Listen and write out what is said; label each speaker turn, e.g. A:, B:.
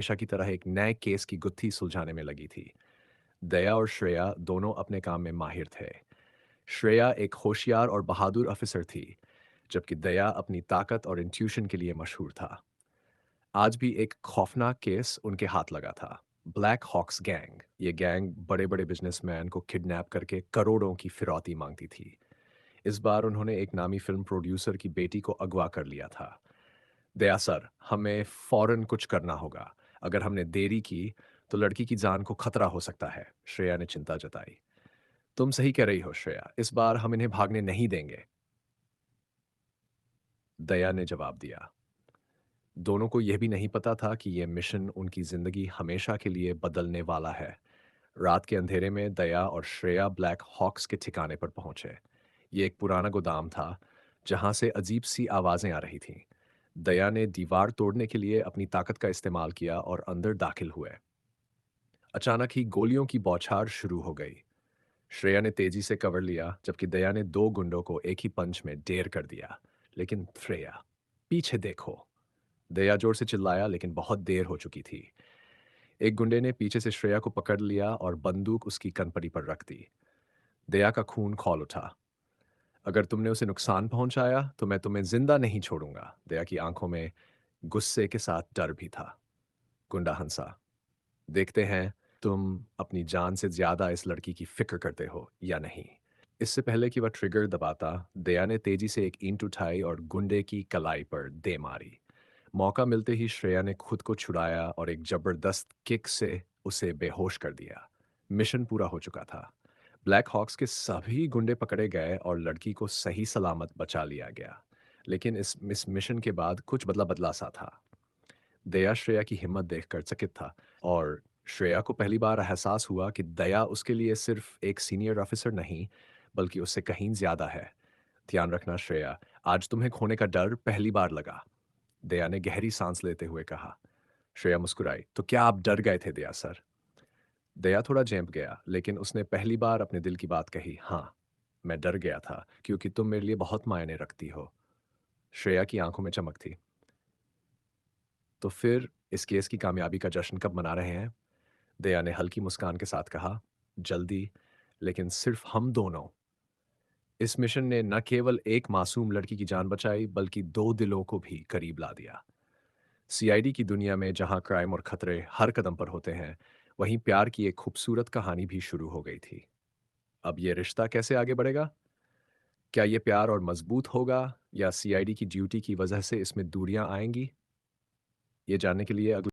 A: हमेशा की तरह एक नए केस की गुत्थी सुलझाने में लगी थी। दया और श्रेया दोनों अपने काम में माहिर थे। श्रेया एक होशियार और बहादुर अफिसर थी, जबकि दया अपनी ताकत और इंट्यूशन के लिए मशहूर था। आज भी एक खौफनाक केस उनके हाथ लगा था। Black Hawks gang. ये गैंग बड़े-बड़े बिजनेसमैन को किडनैप करके करोड़ों की फिरौती मांगती थी। इस बार उन्होंने एक नामी फिल्म प्रोड्यूसर की बेटी को अगवा कर लिया था। दया सर, हमें फौरन कुछ करना होगा। अगर हमने देरी की, तो लड़की की जान को खतरा हो सकता है, श्रेया ने चिंता जताई। तुम सही कह रही हो श्रेया, इस बार हम इन्हें भागने नहीं देंगे, दया ने जवाब दिया। दोनों को यह भी नहीं पता था कि यह मिशन उनकी जिंदगी हमेशा के लिए बदलने वाला है। रात के अंधेरे में दया और श्रेया ब्लैक हॉक्स के ठिकाने पर पहुंचे। ये एक पुराना गोदाम था, जहां से अजीब सी आवाजें आ रही थीं। दया ने दीवार तोड़ने के लिए अपनी ताकत का इस्तेमाल किया और अंदर दाखिल हुए। अचानक ही गोलियों की बौछार शुरू हो गई। श्रेया ने तेजी से कवर लिया, जबकि दया ने दो गुंडों को एक ही पंच में ढेर कर दिया। लेकिन श्रेया, पीछे देखो, दया जोर से चिल्लाया, लेकिन बहुत देर हो चुकी थी। एक गुंडे ने पीछे से श्रेया को पकड़ लिया और बंदूक उसकी कनपटी पर रख दी। दया का खून खौल उठा। अगर तुमने उसे नुकसान पहुंचाया, तो मैं तुम्हें जिंदा नहीं छोड़ूंगा। दया की आंखों में गुस्से के साथ डर भी था। गुंडा हंसा। देखते हैं तुम अपनी जान से ज्यादा इस लड़की की फिक्र करते हो या नहीं। इससे पहले कि वह ट्रिगर दबाता, दया ने तेजी से एक ईंट उठाई और गुंडे की कलाई पर दे मारी। मौका मिलते ही श्रेया ने खुद को छुड़ाया और एक जबरदस्त किक से उसे बेहोश कर दिया। मिशन पूरा हो चुका था। ब्लैक हॉक्स के सभी गुंडे पकड़े गए और लड़की को सही सलामत बचा लिया गया। लेकिन इस मिशन के बाद कुछ बदला बदला सा था। दया श्रेया की हिम्मत देखकर चकित था, और श्रेया को पहली बार एहसास हुआ कि दया उसके लिए सिर्फ एक सीनियर ऑफिसर नहीं, बल्कि उससे कहीं ज्यादा है। ध्यान रखना श्रेया, आज तुम्हें खोने का डर पहली बार लगा, दया ने गहरी सांस लेते हुए कहा। श्रेया मुस्कुराई। तो क्या आप डर गए थे दया सर? दया थोड़ा चौंक गया, लेकिन उसने पहली बार अपने दिल की बात कही। हाँ, मैं डर गया था, क्योंकि तुम मेरे लिए बहुत मायने रखती हो। श्रेया की आंखों में चमक थी। तो फिर इस केस की कामयाबी का जश्न कब मना रहे हैं? दया ने हल्की मुस्कान के साथ कहा। जल्दी, लेकिन सिर्फ हम दोनों। इस मिशन ने न केवल एक मासूम लड़की की जान बचाई, बल्कि दो दिलों को भी करीब ला दिया। सीआईडी की दुनिया में जहां क्राइम और खतरे हर कदम पर होते हैं, वहीं प्यार की एक खूबसूरत कहानी भी शुरू हो गई थी। अब ये रिश्ता कैसे आगे बढ़ेगा? क्या ये प्यार और मजबूत होगा, या सीआईडी की ड्यूटी की वजह से इसमें दूरियां आएंगी? ये जानने के लिए अगले